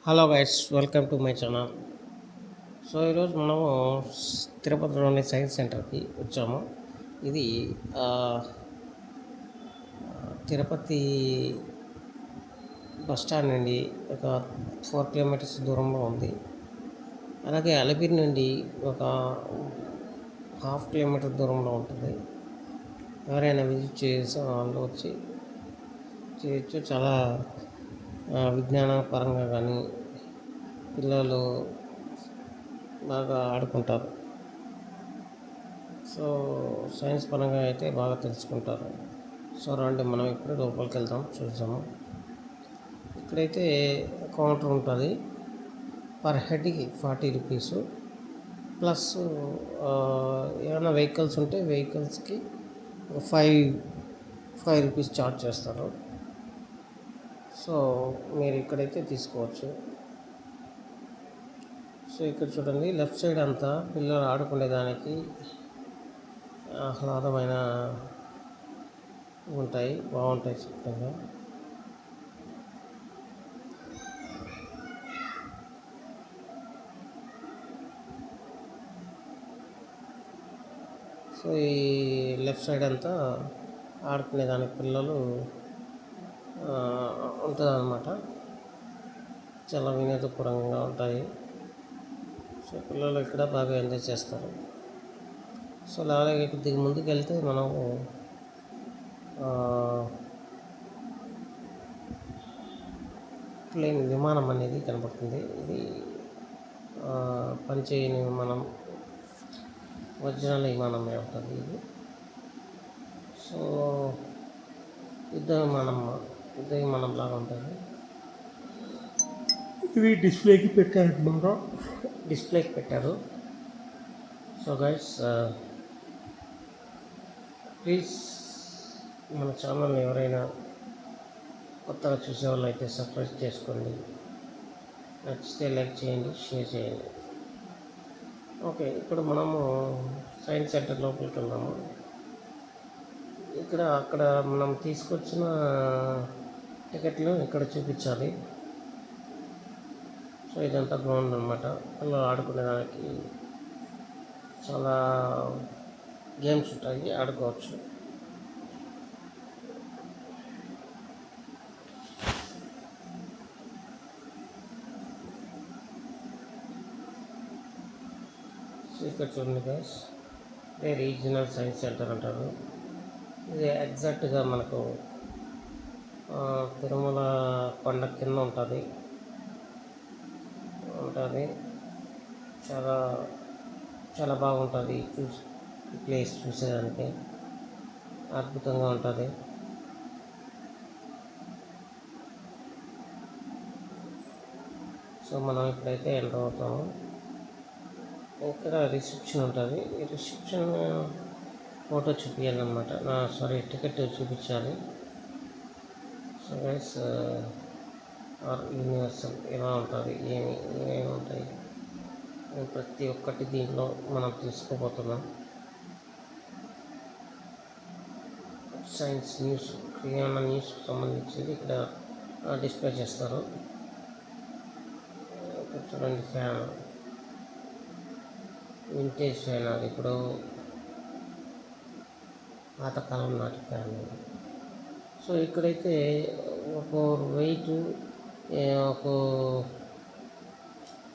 Hello guys, welcome to my channel. So ఈరోజు మనము తిరుపతిలోని సైన్స్ సెంటర్కి వచ్చాము. ఇది ఆ, తిరుపతి బస్ స్టాండ్ నుండి ఒక 4 కిలోమీటర్స్ దూరంలో ఉంది. అలాగే అలిపిరి నుండి ఒక ½ కిలోమీటర్ దూరంలో ఉంటుంది. ఎవరైనా విజిట్ చేసే వాళ్ళు వచ్చి చేయొచ్చు. చాలా విజ్ఞాన పరంగా కానీ పిల్లలు బాగా ఆడుకుంటారు. సో సైన్స్ పరంగా అయితే బాగా తెలుసుకుంటారు. సో రండి, మనం ఇప్పుడు లోపలికి వెళ్దాం, చూద్దాము. ఇక్కడైతే కౌంటర్ ఉంటుంది. పర్ హెడ్కి 40 రూపీస్ ప్లస్ ఏమైనా వెహికల్స్ ఉంటే వెహికల్స్కి ఫైవ్ ఫైవ్ రూపీస్ ఛార్జ్ చేస్తారు. సో మీరు ఇక్కడైతే తీసుకోవచ్చు. సో ఇక్కడ చూడండి, లెఫ్ట్ సైడ్ అంతా పిల్లలు ఆడుకునేదానికి ఆహ్లాదమైన ఉంటాయి, బాగుంటాయి చక్కగా. సో ఈ లెఫ్ట్ సైడ్ అంతా ఆడుకునేదానికి పిల్లలు ఉంటుంది అన్నమాట. చాలా వినోదపూర్వకంగా ఉంటాయి. సో పిల్లలు ఇక్కడ బాగా ఎంజాయ్ చేస్తారు. సో అలాగే కొద్దిగా ముందుకు వెళ్తే మనము ప్లేన్ విమానం అనేది కనబడుతుంది. ఇది పనిచేయని విమానం, ఒరిజినల్ విమానమే ఉంటుంది ఇది. సో యుద్ధ విమానం లాగా ఉంటుంది. ఇది డిస్ప్లేకి పెట్టారు. సో గైస్, ప్లీజ్ మన ఛానల్ని ఎవరైనా కొత్తగా చూసేవాళ్ళు అయితే సబ్స్క్రైబ్ చేసుకోండి. నచ్చితే లైక్ చేయండి, షేర్ చేయండి. ఓకే, ఇప్పుడు మనము సైన్స్ సెంటర్ లోపలికి వెళ్దాము. అక్కడ మనం తీసుకొచ్చిన టికెట్లు ఇక్కడ చూపించాలి. సో ఇదంతా గ్రౌండ్ అనమాట. పిల్లలు ఆడుకునేదానికి చాలా గేమ్స్ ఉంటాయి, ఆడుకోవచ్చు. సో ఇక్కడ చూడండి గైస్, ఇదే రీజనల్ సైన్స్ సెంటర్ అంటారు. ఇది ఎగ్జాక్ట్గా మనకు తిరుమల కొండ కింద ఉంటుంది. చాలా చాలా బాగుంటుంది. ఈ ప్లేస్ చూసేదానికి అద్భుతంగా ఉంటుంది. సో మనం ఇప్పుడైతే ఎంటర్ అవుతాము. ఇక్కడ రిసెప్షన్ ఉంటుంది. ఈ రిసెప్షన్ ఫోటో చూపించాలన్నమాట. టికెట్ చూపించాలి. సో గైస్, యూనివర్సల్ ఎలా ఉంటుంది, ఏమేమి ఉంటాయి ప్రతి ఒక్కటి దీంట్లో మనం తీసుకోబోతున్నాం. సైన్స్ న్యూస్, ఏమైనా న్యూస్కి సంబంధించింది ఇక్కడ డిస్ప్లే చేస్తారు. ఇక్కడ చూడండి, ఫ్యాన్, వింటేజ్ ఫ్యాన్. అది ఇప్పుడు పాతకాలం నాటి ఫ్యాన్. సో ఇక్కడైతే ఒక వెయిట్ ఒక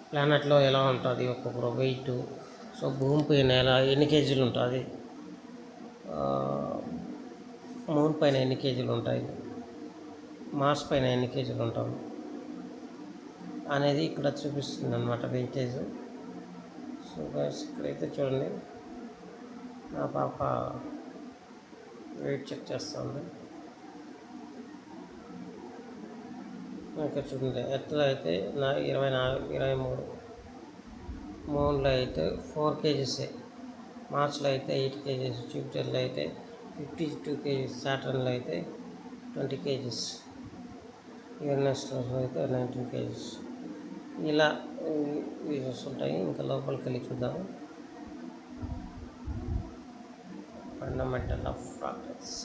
ప్లానెట్లో ఎలా ఉంటుంది, ఒక్కొక్క వెయిట్. సో భూమి పైన ఎన్ని కేజీలు ఉంటుంది, మూన్ పైన ఎన్ని కేజీలు ఉంటాయి, మార్స్ పైన ఎన్ని కేజీలు ఉంటాం అనేది ఇక్కడ చూపిస్తుంది అన్నమాట, వెయిటేజ్. సో గైస్, ఇక్కడైతే చూడండి, నా పాప వెయిట్ చెక్ చేస్తుంది. ఇక్కడ చూడండి, ఎత్తులో అయితే 23, మూన్లో అయితే 4 కేజీసే, మార్చ్లో అయితే 8 కేజీస్, జూపిటర్లో అయితే 52 కేజీస్, సాటర్న్లో అయితే 20 కేజీస్, యురేనస్లో అయితే 19 కేజీస్. ఇలా వీడియోస్ ఉంటాయి. ఇంకా లోపలికి వెళ్ళి చూద్దాము. Fundamental of fractals.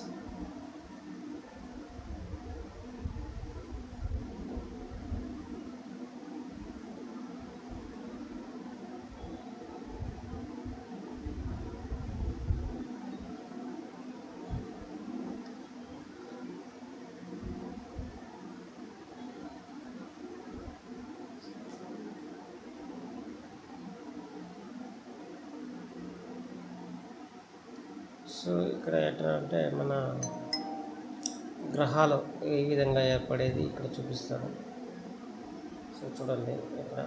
సో ఇక్కడ ఎట్లా అంటే మన గ్రహాలు ఏ విధంగా ఏర్పడేది ఇక్కడ చూపిస్తారు. సో చూడండి ఇక్కడ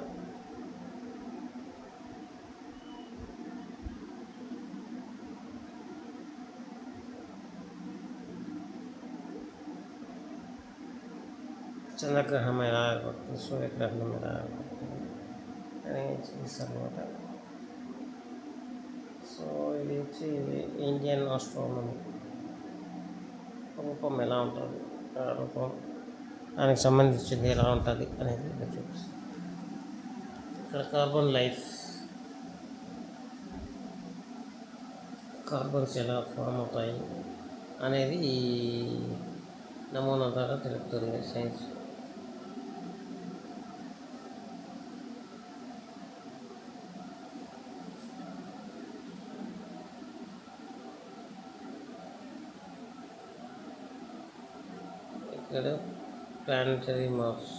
చంద్రగ్రహణం ఎలా ఏర్పడుతుంది, సూర్యగ్రహణం ఎలా ఏర్పడుతుంది అని చూపిస్తారు అనమాట. సో ఇది వచ్చి ఇండియన్ ఆస్ట్రానమీ రూపం ఎలా ఉంటుంది, ఆ రూపం దానికి సంబంధించింది ఎలా ఉంటుంది అనేది ఇక్కడ చూపిస్తుంది. ఇక్కడ కార్బన్స్ ఎలా ఫామ్ అవుతాయి అనేది ఈ నమూనా ద్వారా తెలుపుతుంది సైన్స్. ఇక్కడ planetary maps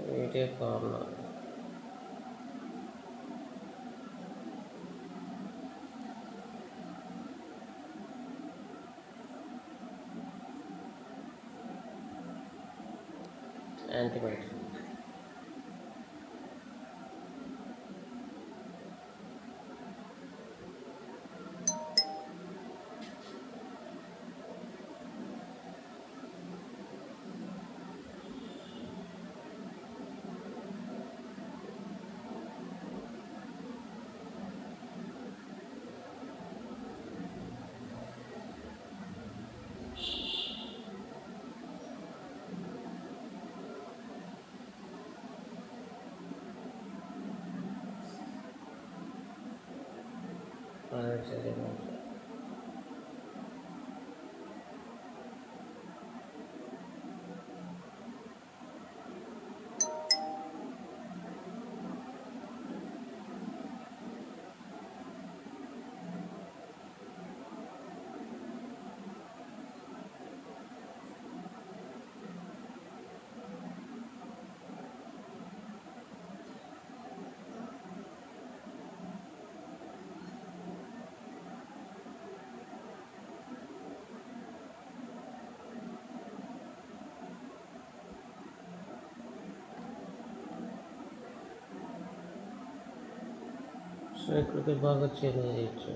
video corner antibiotic. So ఇక్కడికి బాగా చేంజ్ చేయొచ్చు.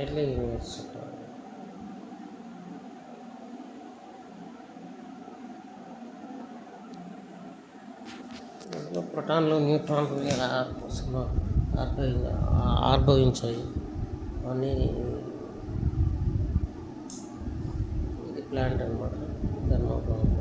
ఎట్లా యూనివర్సిటీ ప్రోటాన్లు న్యూట్రాన్లు ఎలా ఆర్భవించాయి అని ఇది ప్లాంట్ అనమాట. ధర్మోప్లాంట్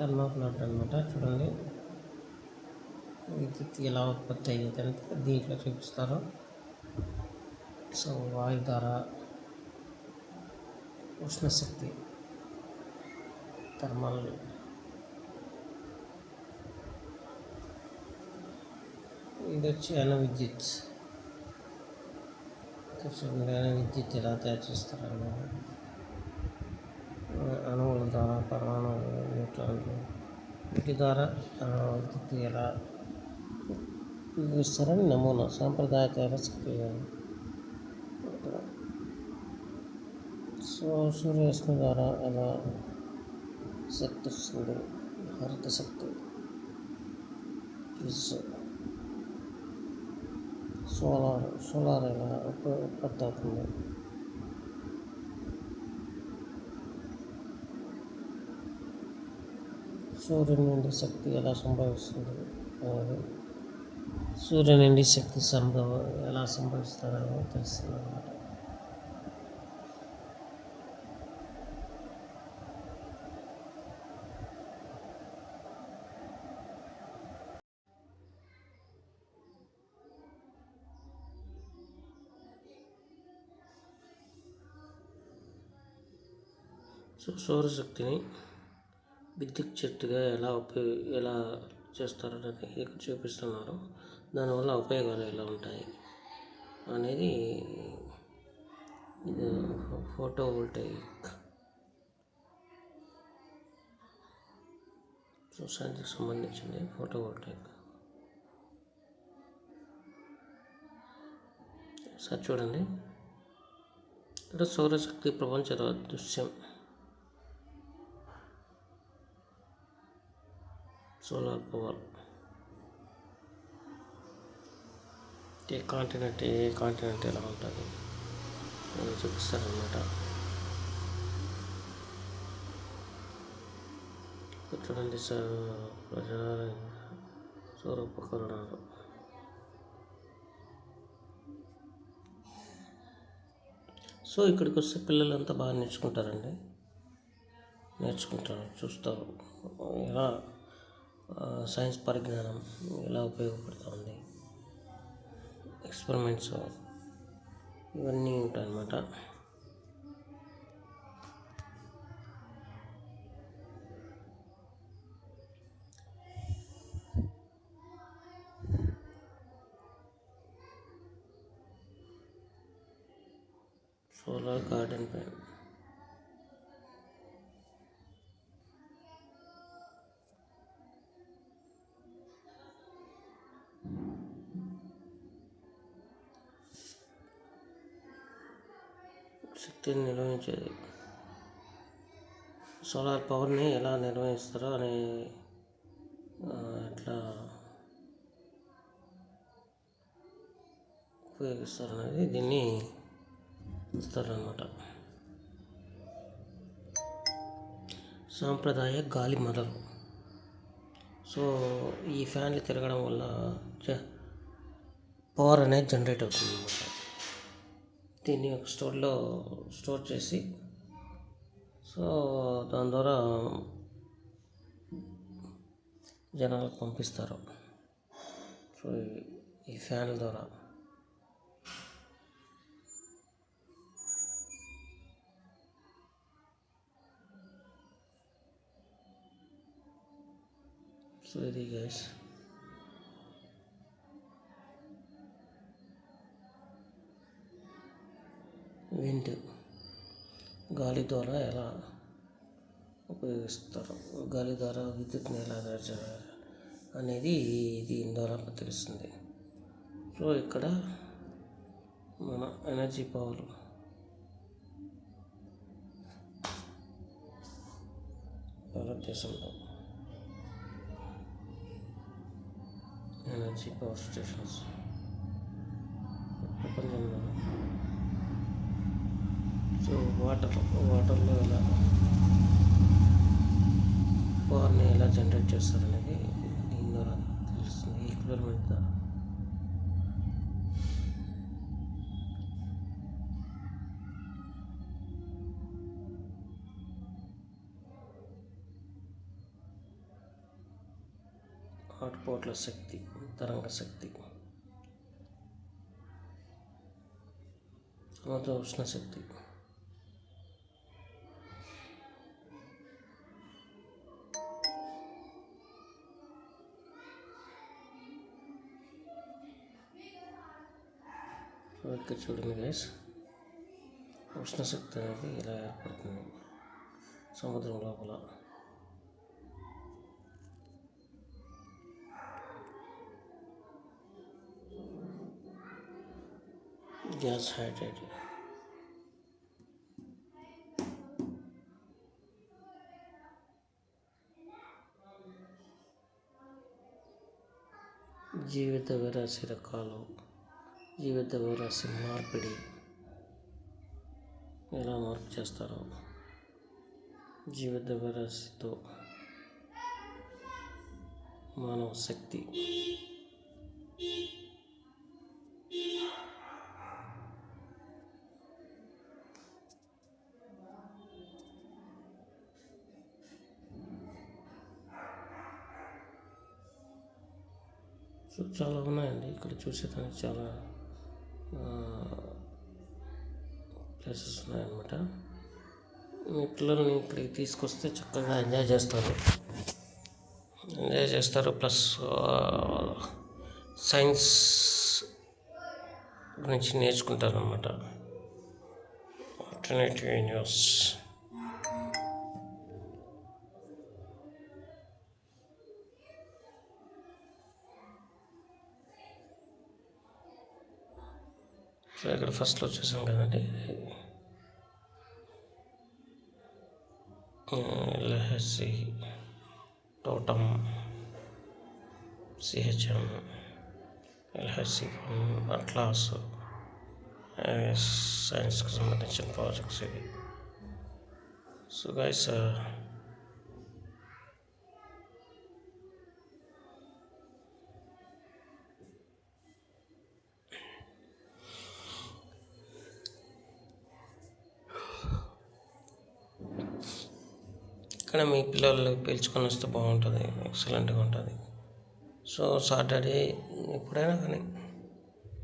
థర్మోప్లాంట్ అనమాట. చూడండి విద్యుత్ ఎలా ఉత్పత్తి అయ్యేది అంటే దీంట్లో చూపిస్తారు. సో వాయు ద్వారా ఉష్ణశక్తి థర్మల్ ఇది వచ్చి అణు విద్యుత్. చూడండి అణు విద్యుత్ ఎలా తయారు చేస్తారన్నమాట. అణువుల ద్వారా పరమాణువులు న్యూట్రాన్లు వీటి ద్వారా విద్యుత్ ఎలా ఉపయోగిస్తారని నమూనా సాంప్రదాయ తైలశక్తి. సో సూర్యరశ్మి ద్వారా ఎలా శక్తి వస్తుంది, హరిత శక్తి, ప్లస్ సోలార్ ఎలా ఉత్పత్తి అవుతుంది. సూర్యుని నుండి శక్తి ఎలా సంభవిస్తుంది అనేది, సూర్యుని నుండి శక్తి ఎలా సంభవిస్తారని తెలుస్తుంది అన్నమాట. సో సౌరశక్తిని విద్యుత్ శక్తిగా ఎలా చేస్తారనేది ఇక్కడ చూపిస్తున్నారు. దానివల్ల ఉపయోగాలు ఎలా ఉంటాయి అనేది ఫోటోవోల్టాయిక్ సొసైటీకి సంబంధించింది. ఫోటోవోల్టాయిక్ సార్ చూడండి, ఇక్కడ సౌరశక్తి ప్రపంచ దృశ్యం, సోలార్ పవర్, ఏ కాంటినెంట్ ఎలా ఉంటుంది అని చూపిస్తారనమాట. చూడండి సౌర ఉపకరణాలు. సో ఇక్కడికి వస్తే పిల్లలంతా బాగా నేర్చుకుంటారు, చూస్తారు ఎలా సైన్స్ పరిజ్ఞానం ఎలా ఉపయోగపడుతుంది, ఎక్స్పెరిమెంట్స్ ఇవన్నీ ఉంటాయన్నమాట. సోలార్ గార్డెన్ పైన శక్తిని నిర్వహించేది, సోలార్ పవర్ని ఎలా నిర్వహిస్తారో అనే ఎట్లా ఉపయోగిస్తారనేది దీన్ని ఇస్తారన్నమాట. సాంప్రదాయ గాలి మరలు. సో ఈ ఫ్యాన్లు తిరగడం వల్ల పవర్ అనేది జనరేట్ అవుతుంది అన్నమాట. దీన్ని ఒక స్టోర్ చేసి, సో దాని ద్వారా జనాలకు పంపిస్తారు. సో ఈ ఫ్యాన్ల ద్వారా సో ఇది గైస్ విండ్, గాలి ద్వారా ఎలా ఉపయోగిస్తారు, గాలి ద్వారా విద్యుత్ని ఎలా అనేది దీని ద్వారా తెలుస్తుంది. సో ఇక్కడ మన ఎనర్జీ పవర్ భారతదేశంలో ఎనర్జీ పవర్ స్టేషన్స్ ప్రపంచంలో. సో వాటర్లో ఎలా పవర్ని ఎలా జనరేట్ చేస్తారనేది దీని ద్వారా తెలుస్తుంది, ఎక్స్పెరిమెంట్ ద్వారా. హాట్స్పాట్ల శక్తి, తరంగ శక్తి, సముద్ర ఉష్ణ శక్తి, ఇక్కడ చూడండి గైస్, ఉష్ణశక్తి అనేది ఇలా ఏర్పడుతుంది సముద్రం లోపల. Gas hydrate. జీవిత విరాశి రకాలు, జీవిత విరాశి మార్పిడి ఎలా మార్పు చేస్తారో, జీవిత విరాశితో మానవ శక్తి, సో చాలా ఉన్నాయండి ఇక్కడ చూసేదానికి, చాలా ప్లేసెస్ ఉన్నాయన్నమాట. మీ పిల్లల్ని ఇక్కడికి తీసుకొస్తే చక్కగా ఎంజాయ్ చేస్తారు. ప్లస్ సైన్స్ గురించి నేర్చుకుంటారు అన్నమాట. Alternative news. సో ఇక్కడ ఫస్ట్లో చూసాం కదండి, LHC, totem, CHM, LHC, atlas, సైన్స్కి సంబంధించిన ప్రాజెక్ట్స్ ఇవి. సో గైస్, ఇక్కడ మీ పిల్లలు పిలుచుకొని వస్తే బాగుంటుంది, ఎక్సలెంట్గా ఉంటుంది. సో సాటర్డే ఎప్పుడైనా కానీ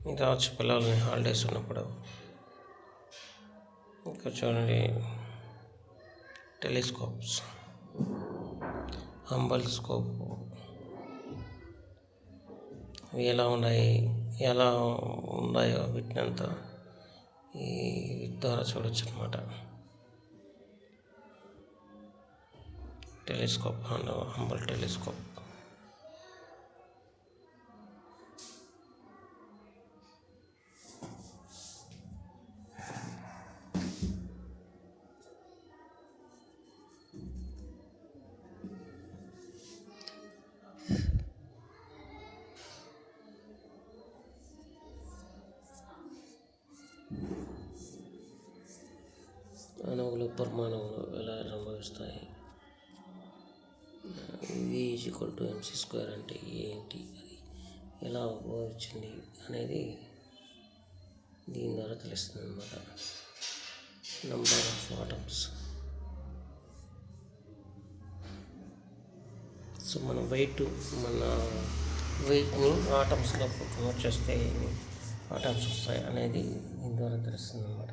మీరు రావచ్చు పిల్లల్ని, హాలిడేస్ ఉన్నప్పుడు. ఇంకా చూడండి, టెలిస్కోప్స్, హంబల్ స్కోప్, అవి ఎలా ఉన్నాయో వీటిని అంతా ఈ ద్వారా చూడొచ్చు అనమాట. Telescope, humble telescope. అణువులు, పరమాణువులు ఎలా సంభవిస్తాయి, V=mc² అంటే ఏంటి, అది ఎలా వచ్చింది అనేది దీని ద్వారా తెలుస్తుంది అన్నమాట. Number of atoms. సో మన వెయిట్ని ఆటమ్స్లో కన్వర్ట్ చేస్తే ఆటమ్స్ వస్తాయి అనేది దీని ద్వారా తెలుస్తుంది అన్నమాట.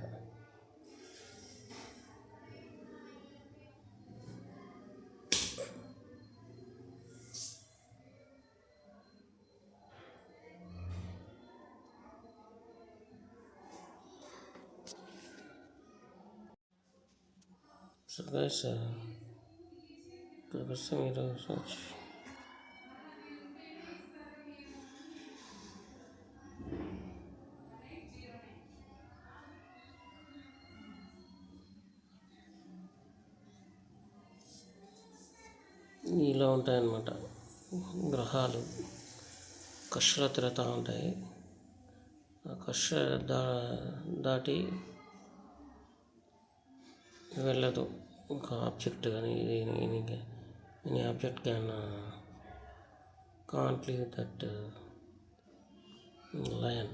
సో గైస్, ఇక్కడికి వస్తే మీరు ఇలా ఉంటాయన్నమాట. గ్రహాలు కక్షలో తిరుగుతూ ఉంటాయి. ఆ కక్ష దాటి వెళ్ళదు ఒక ఆబ్జెక్ట్, కానీ any object can't leave that line.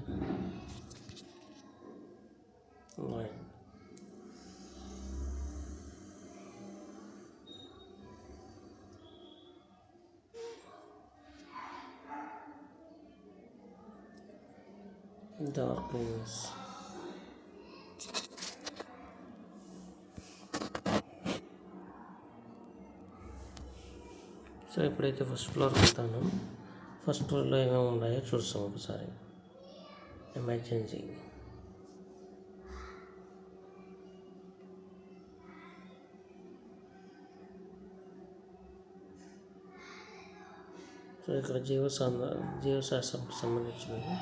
Darkness. So ఇప్పుడైతే ఫస్ట్ ఫ్లోర్కి వెళ్తాను. ఫస్ట్ ఫ్లోర్లో ఏమేమి ఉన్నాయో చూస్తాం ఒకసారి. ఎమర్జెన్సీ, సో ఇక్కడ జీవశాస్త్రంకి సంబంధించినవి.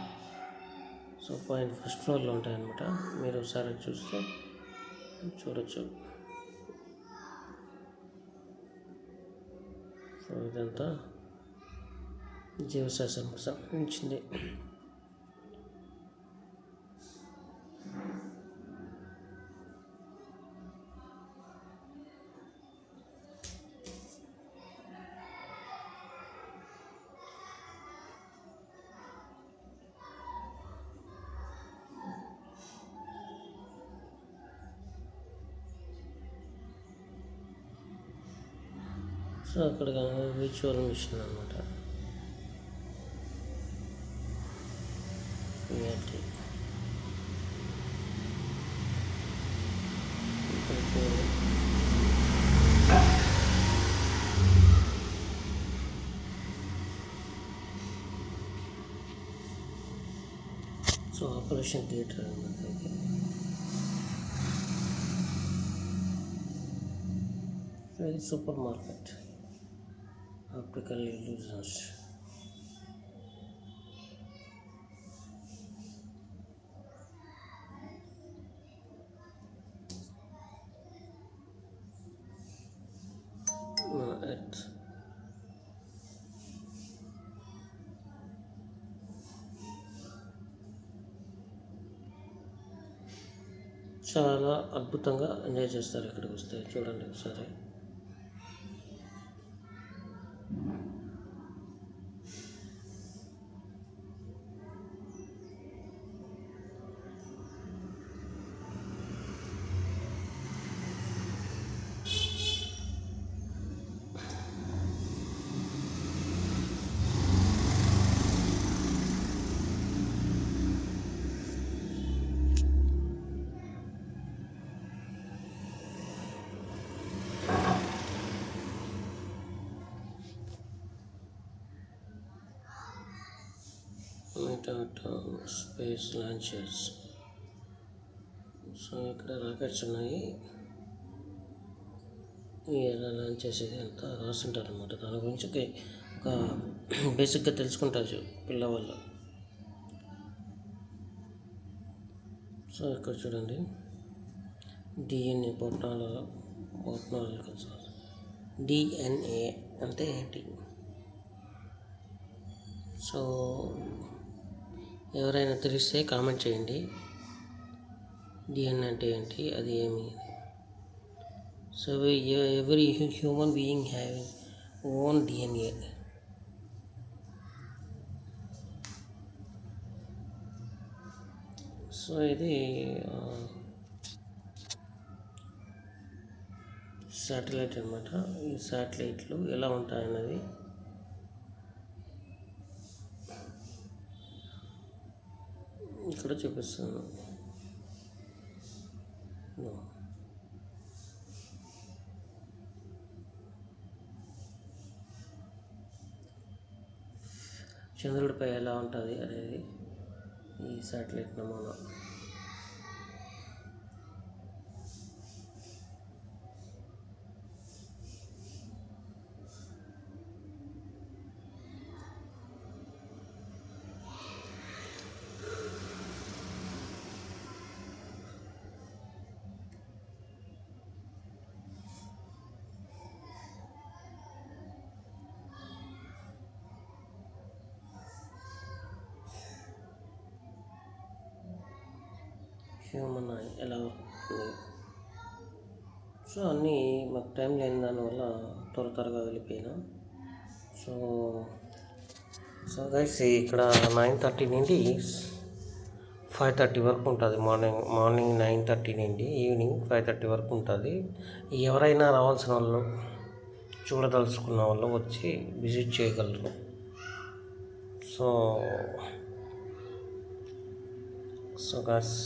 సో పైన ఫస్ట్ ఫ్లోర్లో ఉంటాయన్నమాట. మీరు ఒకసారి చూస్తే చూడొచ్చు. సో ఇదంతా జీవశాస్త్రం సంబంధించింది. సో అక్కడ విర్చువల్ మిషన్ అనమాట. ఇక్కడ చూడండి. సో ఆపరేషన్ థియేటర్ అనమాట ఇది. సో ఇది super market, optical illusions. Earth చాలా అద్భుతంగా ఎంజాయ్ చేస్తారు ఇక్కడికి వస్తే. చూడండి ఒకసారి. Space launches. సో ఇక్కడ రాకెట్స్ ఉన్నాయి. ఎలా లాంచ్ చేసేది అంతా రాస్తుంటారు అనమాట. దాని గురించి ఒక బేసిక్గా తెలుసుకుంటారు పిల్లవాళ్ళు. సో ఇక్కడ చూడండి, డిఎన్ఏ పొట్టాల డిఎన్ఏ అంటే ఏంటి? సో ఎవరైనా తెలిస్తే కామెంట్ చేయండి. డిఎన్ఏ అంటే ఏంటి, అది ఏమి? So every human being having own DNA. So ఇది శాటిలైట్ అనమాట. ఈ శాటిలైట్లు ఎలా ఉంటాయన్నది ఇక్కడ చూపిస్తాను. చంద్రుడిపై ఎలా ఉంటుంది అనేది ఈ శాటిలైట్ నమూనా. హ్యూమన్ ఐ ఎలా వస్తుంది. సో అన్నీ మాకు టైం లేని దానివల్ల త్వరగా వెళ్ళిపోయినా. సో గైస్ ఇక్కడ 9:30 నుండి 5:30 వరకు ఉంటుంది. మార్నింగ్ 9:30 నుండి ఈవినింగ్ 5:30 వరకు ఉంటుంది. ఎవరైనా రావాల్సిన వాళ్ళు, చూడదలుచుకున్న వాళ్ళు వచ్చి విజిట్ చేయగలరు. So guys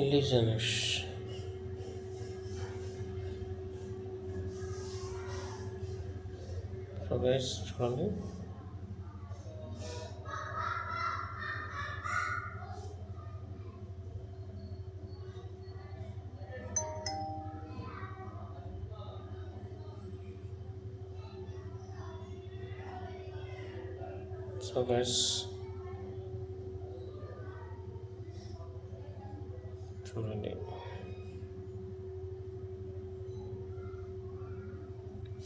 illusionist. So guys చూడండి, సో గైస్ చూడండి.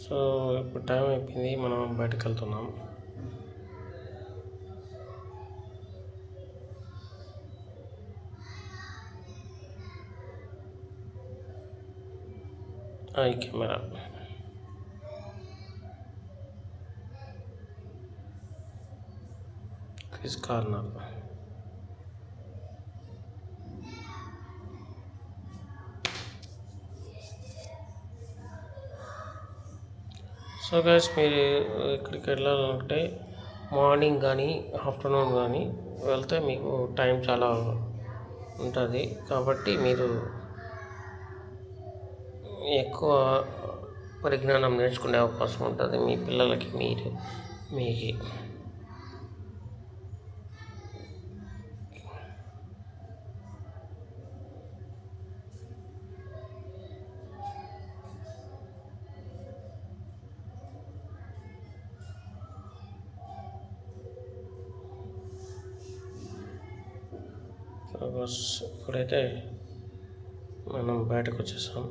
సో ఇప్పుడు టైం అయిపోయింది, మనం బయటకు వెళ్తున్నాం. ఈ camera Chris corner. So guys మీరు ఇక్కడికి వెళ్ళాలంటే మార్నింగ్ కానీ ఆఫ్టర్నూన్ కానీ వెళ్తే మీకు టైం చాలా ఉంటుంది. కాబట్టి మీరు ఎక్కువ పరిజ్ఞానం నేర్చుకునే అవకాశం ఉంటుంది మీ పిల్లలకి, మీకు. ఇప్పుడైతే మనం బయటకు వచ్చేసాం.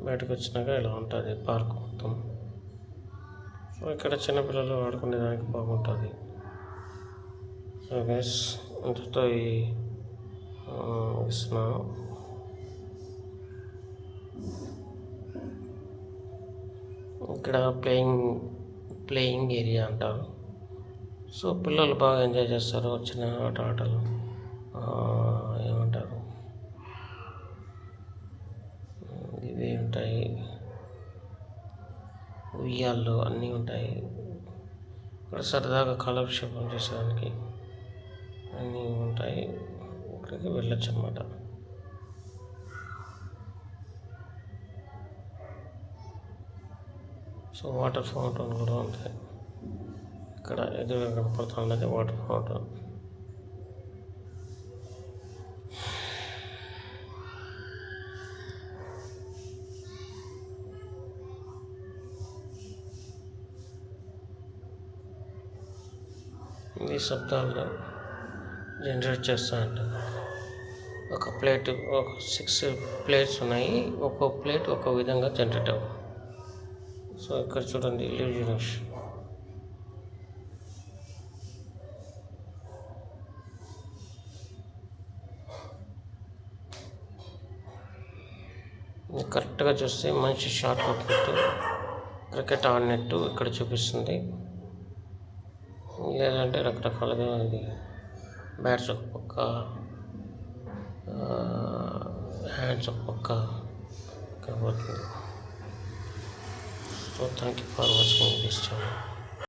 బయటకు వచ్చినాక ఇలా ఉంటుంది పార్క్ మొత్తం. సో ఇక్కడ చిన్నపిల్లలు ఆడుకునేదానికి బాగుంటుంది. సో గైస్ ఇంతతో ఇస్తున్నాను. ఇక్కడ ప్లేయింగ్ ఏరియా అంటారు. సో పిల్లలు బాగా ఎంజాయ్ చేస్తారు. వచ్చిన ఆటలు ఏమంటారు, ఇవి ఉంటాయి, ఉయ్యాళ్ళు అన్నీ ఉంటాయి. ఇక్కడ సరదాగా కాలక్షేపం చేసేదానికి అన్నీ ఉంటాయి. ఇక్కడికి వెళ్ళొచ్చు అన్నమాట. సో వాటర్ ఫౌంటైన్ కూడా ఉంటాయి. ఇక్కడ ఎదురుగా కనపడుతున్నది వాటర్ ఫౌంటైన్. ఈ శబ్దాల్లో జనరేట్ చేస్తూ ఉంటుంది. ఒక 6 ప్లేట్స్ ఉన్నాయి. ఒక్కో ప్లేట్ ఒక్కో విధంగా జనరేట్ అవ్వదు. సో ఇక్కడ చూడండి ఇల్యూజనస్. కరెక్ట్గా చూస్తే మనిషి షాట్ కొట్టినట్టు, క్రికెట్ ఆడినట్టు ఇక్కడ చూపిస్తుంది. లేదంటే రకరకాలుగా ఇది బ్యాట్స్ ఒక పక్క, హ్యాండ్స్ ఒక పక్క కనబడుతుంది. So thank you for watching this channel.